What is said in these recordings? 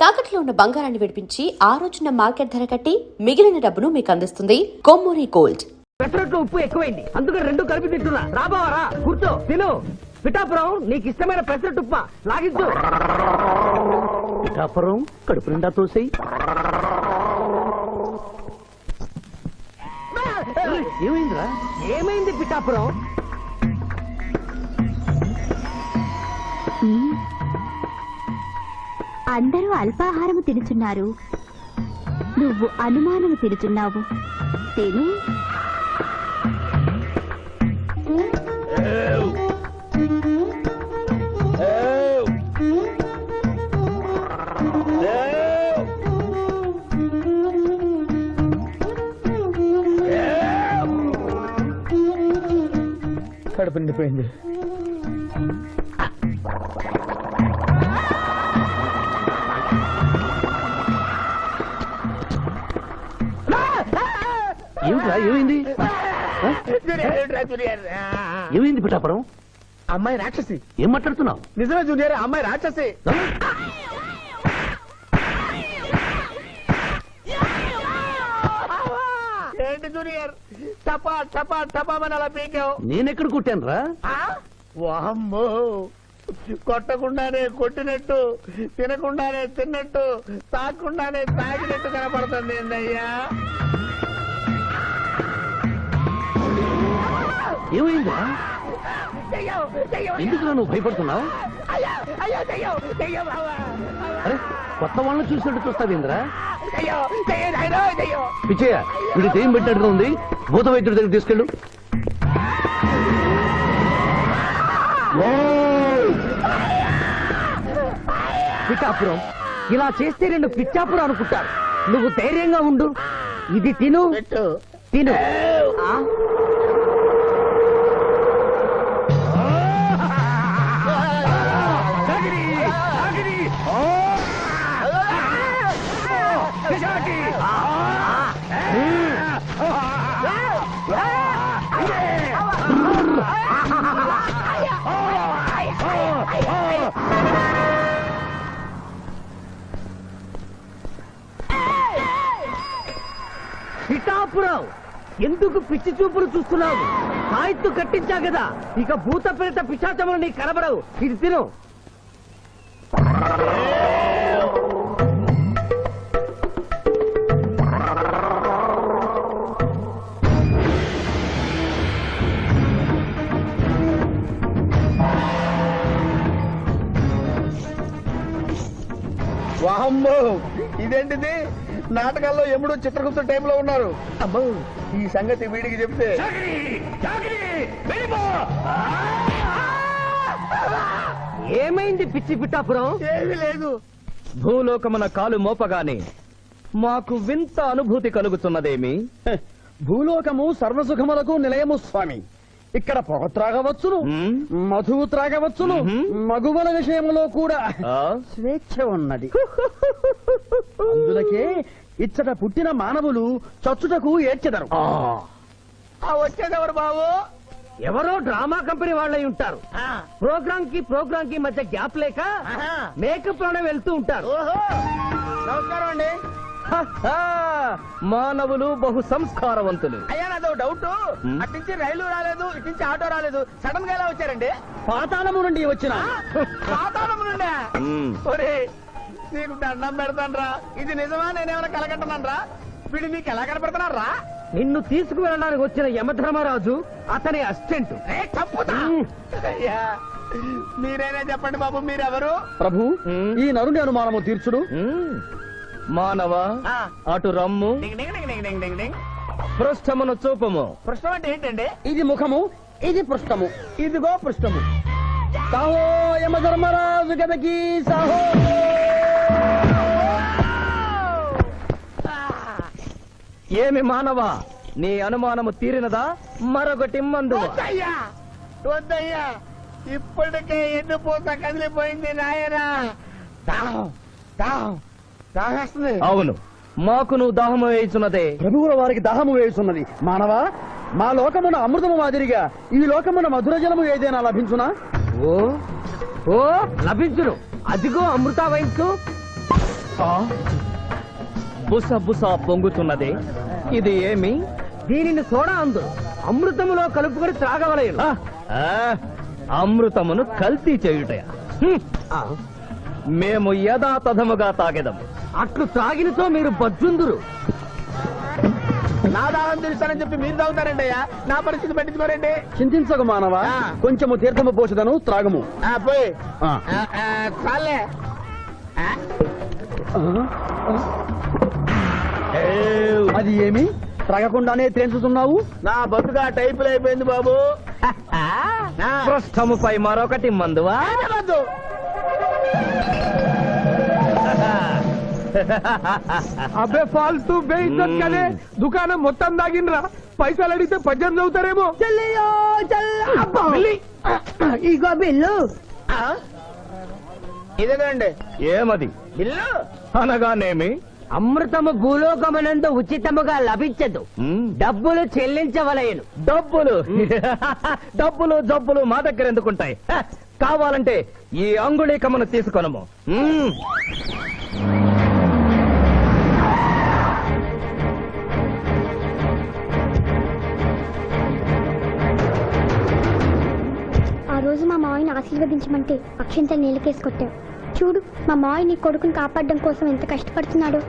తాకట్లో ఉన్న బంగారాన్ని విడిపించి ఆ రోజున మార్కెట్ ధర కట్టి మిగిలిన డబ్బును మీకు అందిస్తుంది కొమ్మూరి గోల్డ్. పెసరట్లో ఉప్పు ఎక్కువైంది, అందుకని రెండు కలిపి తింటున్నా. రాబావరా, కూర్చో, తిను. పిఠాపురం నీకు ఇష్టమైన పెసరట్టు ఉప్ప లాగించు. పిఠాపురం కడుపు నిండా తోసేయి. ఏమైందిరా? ఏమైంది పిఠాపురం? అందరూ అల్పాహారము తినుచున్నారు, నువ్వు అనుమానము తినుచున్నావు. తిను. కడుపు నిండిపోయింది. ఏమిట్రా, ఏమైంది? ఏమైంది పిఠాపురం? అమ్మాయి రాక్షసి. ఏం మాట్లాడుతున్నావు? నిజమే జూనియర్, అమ్మాయి రాక్షసి. ఏంటి జూనియర్, టపా టపా టపామని అలా పీకావు? నేనెక్కడ కొట్టాను రా? వామ్మో, కొట్టకుండానే కొట్టినట్టు, తినకుండానే తిన్నట్టు, తాగకుండానే తాగినట్టు కనపడుతుంది ఏందయ్యా? ఏమైందా? ఎందుకు నువ్వు భయపడుతున్నావు? అరే, కొత్త వాళ్ళని చూసినట్టు చూస్తావేంద్రా? పిచ్చయ్య, వీడి దేం పెట్టినట్టుగా ఉంది. భూత వైద్యుడి దగ్గర తీసుకెళ్ళు. పిఠాపురం ఇలా చేస్తే రెండు పిచ్చాపురం అనుకుంటారు. నువ్వు ధైర్యంగా ఉండు. ఇది తిను, తిను. పిఠాపురం, ఎందుకు పిచ్చి చూపులు చూస్తున్నావు? సాయిత్తు కట్టించా కదా, ఇక భూత ప్రేత పిశాచములు నీకు కనబడవు. ఇది తిను. వామ్మో, ఇదేంటిది? నాటకాల్లో ఎముడు చిత్రగుప్త టైంలో ఉన్నారు. అమ్మో, ఈ సంగతి వీడికి చెప్తే. ఏమైంది పిచ్చి పిఠాపురం? ఏమీ లేదు. భూలోకమున కాలు మోపగానే మాకు వింత అనుభూతి కలుగుతున్నదేమి? భూలోకము సర్వసుఖములకు నిలయము స్వామి. ఇక్కడ పొగ త్రాగవచ్చును, మధువు త్రాగవచ్చును, మగువల విషయంలో కూడా స్వేచ్ఛ ఉన్నది. అందులకే ఇచ్చట పుట్టిన మానవులు చచ్చుటకు ఏడ్చెదరు. వచ్చేదెవరు బాబు? ఎవరో డ్రామా కంపెనీ వాళ్ళై ఉంటారు. ప్రోగ్రామ్ కి మధ్య గ్యాప్ లేక మేకప్ లోనే వెళ్తూ ఉంటారు. నమస్కారం అండి. మానవులు బహు సంస్కారవంతులు. అయ్యా, నాదో డౌట్. అట్నుంచి రైలు రాలేదు, ఇట్నుంచి ఆటో రాలేదు, సడన్ గా ఎలా వచ్చారండి? పాతాళము నుండి వచ్చిన. పాతాళము నుండి? ఒరే, నీకు దండం పెడతాను. ఇది నిజమా? నేనేమైనా కలగంటున్నాను? వీడు నీకు ఎలా కనపడుతున్నారా? నిన్ను తీసుకువెళ్ళడానికి వచ్చిన యమధర్మరాజు అతని అసిస్టెంట్. అయ్యా, మీరైనా చెప్పండి బాబు, మీరెవరు? ప్రభు, ఈ నరుని అనుమానము తీర్చుడు. మానవ, అటు రమ్ము, పృష్ఠమును చూపము. పృష్ఠం అంటే ఏంటండి? ఇది ముఖము, ఇది పృష్ఠము. ఇదిగో పృష్ఠము. సాహో యమధర్మరాజు గదకి సాహో. ఏమి మానవ, నీ అనుమానము తీరినదా? మరొకటి మందు. వద్దయ్యా, వద్దయ్యా, ఇప్పటికే ఎండిపోత కదిలిపోయింది నాయనా. దాహం దాహం దాహేస్తుంది. అవును, మాకు నువ్వు దాహము వేయుచున్నదే. ప్రభువుల వారికి దాహము వేయుచున్నది. మానవా, మా లోకమున అమృతము మాదిరిగా ఈ లోకమున మధుర జలము ఏదైనా లభించునా? ఓ ఓ లభించును. అదిగో అమృత వయస్సు. బుస బుస పొంగుతున్నదే ఇది ఏమి? దీనిని సోడా అందు అమృతములో కలుపుకొని త్రాగవలేను. ఆ, ఆ, అమృతమును కల్తీ చేయుటయా? హ్మ్. మేము యథాతథముగా తాగెదము. అట్లు త్రాగినతో మీరు బజ్జుందురు. నా దాహం తెలుస్తానని చెప్పి మీరు తాగుతారండి అయ్యా, నా పరిస్థితి పట్టించుకోరండి. చింతించక మానవా, ఆ. కొంచెము తీర్థము పోషదను త్రాగము. పోయి ఆ. చాలే. అది ఏమి త్రాగకుండానే తేల్చుతున్నావు? నా బతుగా టైపులు అయిపోయింది బాబు. పృష్ఠముపై మరొకటి మందువా? వద్దు. అబ్బే ఫాల్తూ బేయిద్దత్ కదే, దుకాణం మొత్తం దాగినరా. పైసలు అడిగితే పద్యం చదువుతారేమో. ఇగో బిల్లు. ఇదేనండి ఏమది? బిల్లు. అనగానేమి? అమృతము భూలోకమునందు ఉచితముగా లభించదు, మ్, డబ్బులు చెల్లించవలయను. డబ్బులు డబ్బులు జబ్బులు మా దగ్గర ఎందుకుంటాయి? హ, కావాలంటే ఈ అంగుళీకమును తీసుకొనము. మ్. ఆ రోజు మా మావయ్యని ఆశీర్వదించమంటే అక్షంతలు నీళ్ళకేసి కొట్టావు. చూడు మా మావయ్య నీ కొడుకుని కాపాడడం కోసం ఎంత కష్టపడుతున్నాడు.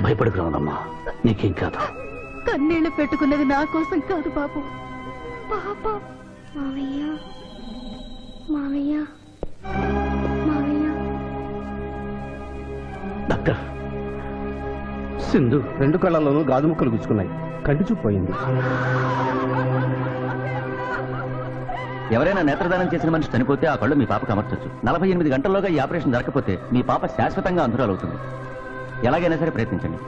భయపడకు రావణమ్మా, నీకేం కాదు. కన్నీళ్లు పెట్టుకున్నది నా కోసం కాదు బాబు, పాప. మావయ్య మావయ్య మావయ్య డాక్టర్, సింధు 2 కళ్ళల్లోనూ గాజు ముక్కలు గుచ్చుకున్నాయి, కంటి చూపు పోయింది. ఎవరైనా నేత్రదానం చేసిన మనిషి చనిపోతే ఆ కళ్ళు మీ పాపకు అమర్చొచ్చు. 48 గంటల్లోగా ఈ ఆపరేషన్ జరగకపోతే మీ పాప శాశ్వతంగా అంధురాలవుతుంది. ఎలాగైనా సరే ప్రయత్నించండి.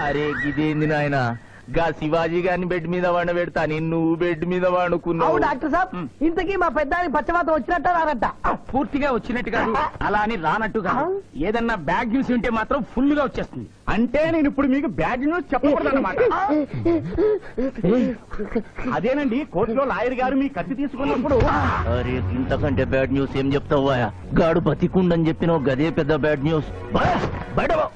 అరే గిదేంది నాయన, గా శివాజీ గారిని బెడ్ మీద వండబెడతా, నువ్వు బెడ్ మీద అవు వండుకున్నావు. డాక్టర్ సాబ్, ఇంతకీ మా పెద్దానికి పచ్చవాతం వచ్చినట్ట రానట్ట? పూర్తిగా వచ్చినట్టు కాదు, అలా అని రానట్టు కాదు. ఏదన్నా బ్యాడ్ న్యూస్ ఉంటే మాత్రం ఫుల్ గా వచ్చేస్తుంది. అంటే నేను ఇప్పుడు మీకు బ్యాడ్ న్యూస్ చెప్పకూడదన్నమాట. అదేనండి, కోర్టులో లాయర్ గారు మీ కత్తి తీసుకున్నప్పుడు అరే ఇంతకంటే బ్యాడ్ న్యూస్ ఏం చెప్తావా? గాడు బతికుండని చెప్పిన గదే పెద్ద బ్యాడ్ న్యూస్. బయట పో.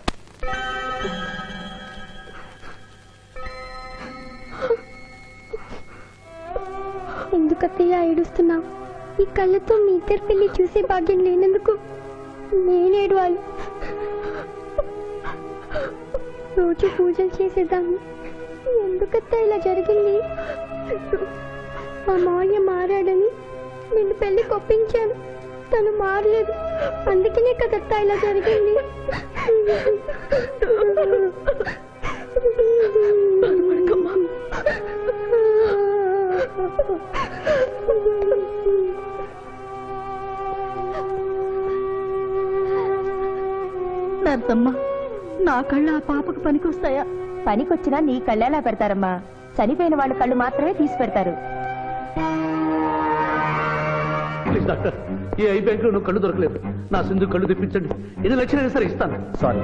ఎందుకత్తయ్య ఏడుస్తున్నావు? ఈ కళ్ళతో మీ ఇద్దరు పెళ్లి చూసే భాగ్యం లేనందుకు నేనేడవాలి. రోజు పూజలు చేసేదాన్ని, ఎందుకత్తా ఇలా జరిగింది? మా మావయ్య మారాడని నిన్ను పెళ్లి కొప్పించాను, తను మారలేదు, అందుకనే కదత్తా ఇలా జరిగింది. నర్సమ్మ, నా కళ్ళు ఆ పాపకు పనికొస్తాయా? పనికొచ్చినా నీ కళ్ళెలా పెడతారమ్మా? చనిపోయిన వాళ్ళ కళ్ళు మాత్రమే తీసి పెడతారు. ప్లీజ్ డాక్టర్, ఈ ఐ బ్యాంక్ లో కళ్ళు దొరకలేదు. నా సింధు కళ్ళు తెప్పించండి. 8 లక్షలైనా సరే ఇస్తాను. సారీ,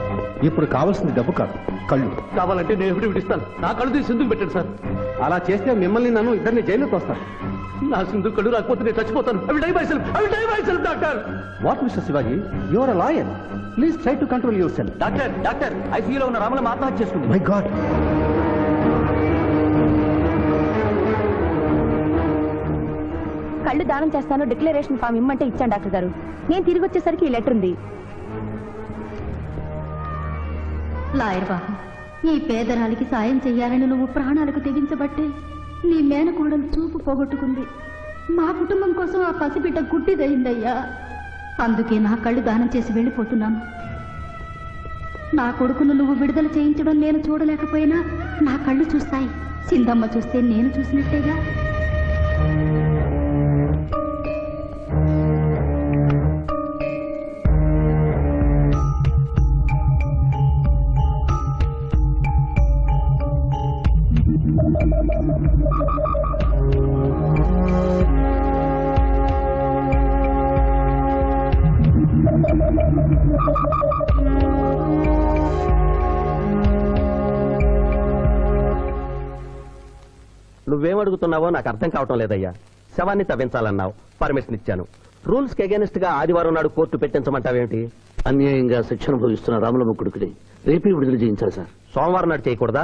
ఇప్పుడు కావాల్సింది డబ్బు కాదు, కళ్ళు. కావాలంటే నేను ఎప్పుడు ఇస్తాను. నా కళ్ళు తీసి సింధుకు పెట్టండి సార్. అలా చేస్తే మిమ్మల్ని నన్ను ఇద్దరిని జైలుకి వస్తాను. నా సింధు కళ్ళు రాకపోతే నేను చచ్చిపోతాను. I will die myself, doctor. What mister Shivaji, you are a lawyer. Please try to control yourself. Doctor ఐసీయూలో ఉన్న రాముల ఆత్మహత్య చేసుకుంది. My god. కళ్ళు దానం చేస్తాను డిక్లరేషన్ ఫామ్ ఇమ్మంటే ఇచ్చాను డాక్టర్ గారు. నేను తిరిగి వచ్చేసరికి ఈ లెటర్ ఉంది. లాయర్ బాబు, ఈ పేదరాలికి సాయం చెయ్యాలని నువ్వు ప్రాణాలకు తెగించబట్టే నీ మేనకోడలు చూపు పోగొట్టుకుంది. మా కుటుంబం కోసం ఆ పసిబిడ్డ గుడ్డిదయిందయ్యా. అందుకే నా కళ్ళు దానం చేసి వెళ్ళిపోతున్నాను. నా కొడుకును నువ్వు విడుదల చేయించడం నేను చూడలేకపోయినా నా కళ్ళు చూస్తాయి. సింధమ్మ చూస్తే నేను చూసినట్టేగా. నువ్వేం అడుగుతున్నావో నాకు అర్థం కావటం లేదయ్యా. శవాన్ని తవ్వించాలన్నావు, పర్మిషన్ ఇచ్చాను. రూల్స్ కి అగేనిస్ట్ గా ఆదివారం నాడు కోర్టు పెట్టించమంటావేంటి? అన్యాయంగా శిక్షణ భోగిస్తున్న రాములమ్మ కొడుకుని రేపే విడుదల చేయించాలి సార్. సోమవారం నాడు చేయకూడదా?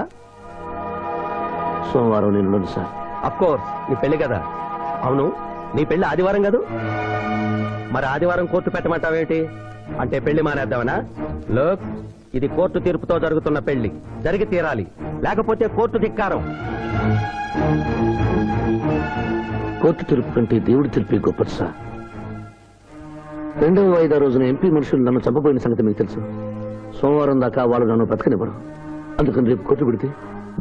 సోమవారం నేను ఉండను సార్. అఫ్ కోర్స్, నీ పెళ్లి కదా. అవును, నీ పెళ్లి ఆదివారం కాదు. మరి ఆదివారం కోర్టు పెట్టమంటావేంటి? అంటే పెళ్లి మానేద్దామనా? లోక్, ఇది కోర్టు తీర్పుతో జరుగుతున్న పెళ్లి, జరిగి తీరాలి, లేకపోతే కోర్టు ధిక్కారం. కోర్టు తీర్పు కంటే దేవుడి తీర్పే గొప్పది సార్. 2వ వాయిదా రోజున ఎంపీ మనుషులు నన్ను చంపబోయిన సంగతి మీకు తెలుసు. సోమవారం దాకా వాళ్ళు నన్ను బతకనివ్వరు. అందుకని రేపు కోర్టు పెడితే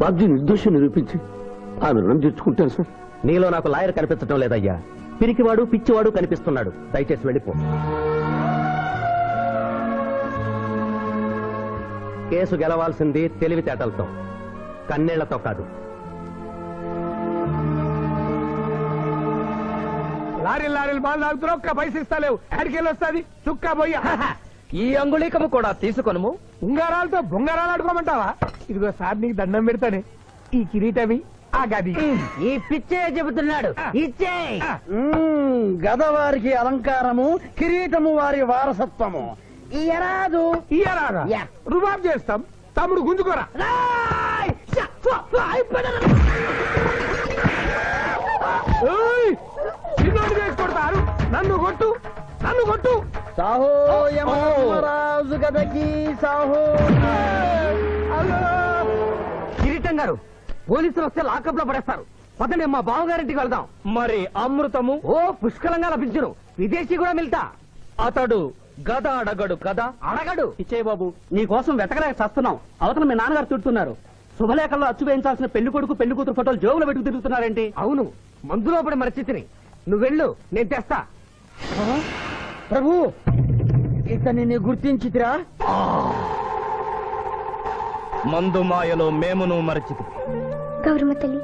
బాబ్జీ నిర్దోషం నిరూపించి ఆ రుణం తీర్చుకుంటాను సార్. నీలో నాకు లాయర్ కనిపించడం లేదయ్యా. పిరికివాడు పిచ్చివాడు కనిపిస్తున్నాడు. దయచేసి వెళ్ళిపో. కేసు గెలవాల్సింది తెలివితేటలతో, కన్నీళ్లతో కాదు. లారీలు బాగా తాగుతున్నావు, ఒక్క పైసలు ఇస్తలేవు. అడికెళ్ళి వస్తుంది చుక్క పోయి. ఈ అంగుళీకము కూడా తీసుకొనుము. ఉంగారాలతో బొంగారాలు ఆడుకోమంటావా? ఇదిగో సార్, నీకు దండం పెడతానే. ఈ కిరీటమి, ఆ గది. ఈ పిచ్చే చెబుతున్నాడు. ఇచ్చే గదవారికి అలంకారము, కిరీటము వారి వారసత్వము. ఇయరాదు ఇయ్యరాగా రుబాబ్ చేస్తాం. తమ్ముడు గుంజుకోరా. ఏయ్! చిన్నోడు వేసి కొడతారు. నన్ను కొట్టు, నన్ను కొట్టు. సాహో యమరాజు గదకి సాహో. కిరీటం గారు, పోలీసులు వస్తే లాకప్ లో పడేస్తారు. పదండి, మా బావగారింటికి వెళ్దాం. మరి అమృతము? ఓ, పుష్కలంగా లభించును. విదేశీ కూడా మిల్తా. అతడు గద అడగడు కదా? అడగడు. ఇచ్చే బాబు, నీ కోసం వెతకలేక చస్తున్నాం. అవతల మీ నాన్నగారు తిడుతున్నారు. శుభలేఖల్లో అచ్చు వేయించాల్సిన పెళ్లి కొడుకు పెళ్లి కూతురు ఫోటోలు జోగులు పెట్టుకు తిరుగుతున్నారేంటి? అవును, మందులో పడి మరచితిని. నువ్వెళ్ళు, నేను తెస్తా. ప్రభు, ఇతన్ని గుర్తించితిరా? మందు మాయలో మేమును మరచితి. గౌరమ్మ తల్లి,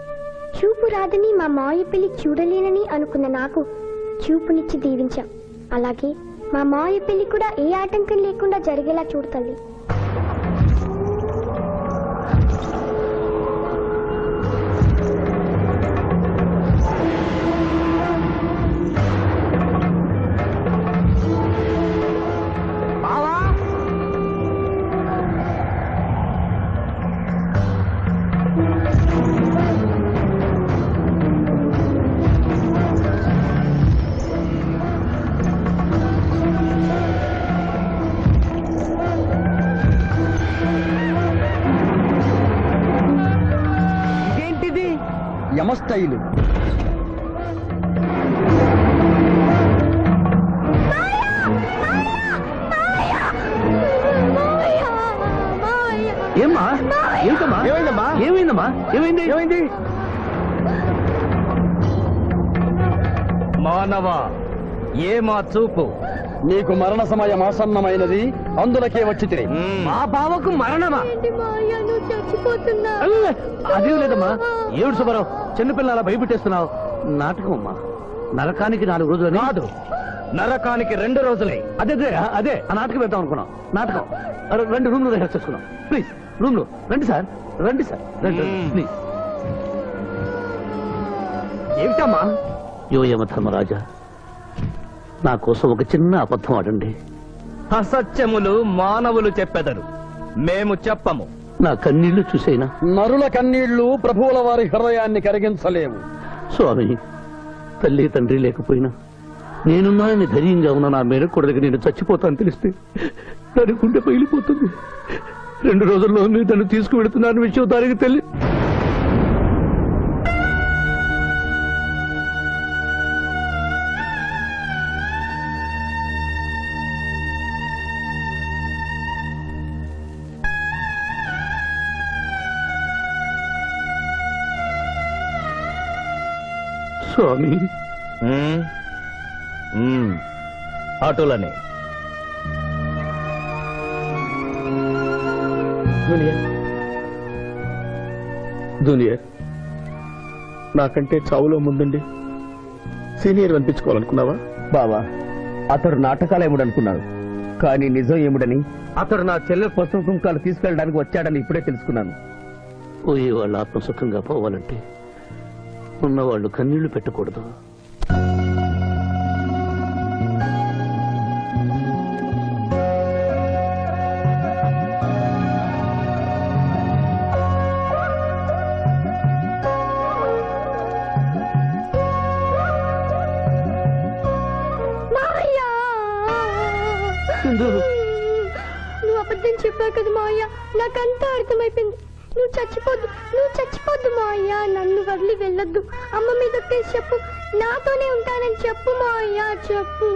చూపు రాదని మా మాయ పెళ్లి చూడలేనని అనుకున్న నాకు చూపునిచ్చి దీవించాం. అలాగే మా మాయ పెళ్లి కూడా ఏ ఆటంకం లేకుండా జరిగేలా చూడు తల్లి. యమస్థైలు. ఏమ్మా? ఏంటమ్మా? ఏమైందమ్మా? ఏమైందమ్మా? ఏమైంది? ఏమైంది? మానవ, ఏ మా చూపు? నీకు మరణ సమయం ఆసన్నమైనది, అందులకే వచ్చి తిని. మా బావకు మరణమా? చచ్చిపోతున్నా. అదేం లేదమ్మా. ఏడు సుబ్బారావు, చిన్నపిల్లల భయపెట్టేస్తున్నావు. నాటకం అమ్మా. నరకానికి 4 రోజులు కాదు, నరకానికి 2 రోజులే. అదే ఆ నాటకం వేద్దాం అనుకున్నాం. నాటకం 2 రూమ్లు రిహార్స్ చేసుకున్నాం. ప్లీజ్ రూమ్ లో రండి సార్, రండి ప్లీజ్. ఏమిటమ్మా? యోయమ ధర్మరాజా, నా కోసం ఒక చిన్న అబద్ధం ఆడండి. అసత్యములు మానవులు చెప్పెదరు, మేము చెప్పము. నా కన్నీళ్లు చూసేనా? నరుల కన్నీళ్లు ప్రభువుల వారి హృదయాన్ని కరిగించలేవు. స్వామి, తల్లి తండ్రి లేకపోయినా నేనున్నానని ధైర్యంగా ఉన్న నా మేనకోడలికి నేను చచ్చిపోతాను తెలిస్తే దాని గుండె పగిలిపోతుంది. 2 రోజుల్లో మీరు దాన్ని తీసుకువెడుతున్నాను విషయం దానికి తెలియ. స్వామి, అటులనే. జూనియర్, నాకంటే చావులో ముందుండి సీనియర్ అనిపించుకోవాలనుకున్నావా? బావా, అతడు నాటకాలు ఏముడనుకున్నాడు, కానీ నిజం ఏముడని అతడు నా చెల్లె పసుపు కుంకాలు తీసుకెళ్ళడానికి వచ్చాడని ఇప్పుడే తెలుసుకున్నాను. పోయే వాళ్ళు ఆత్మసుఖంగా పోవాలంటే ఉన్నవాళ్ళు కన్నీళ్లు పెట్టకూడదు. నువ్వు అబద్ధం చెప్పావు కదా మావయ్య, నాకంతా అర్థమైపోయింది. నువ్వు చచ్చిపోద్దు మావయ్య. నన్ను వదిలి వెళ్ళొద్దు. అమ్మ మీద చెప్పు, నాతోనే ఉంటానని చెప్పు మావయ్య, చెప్పు.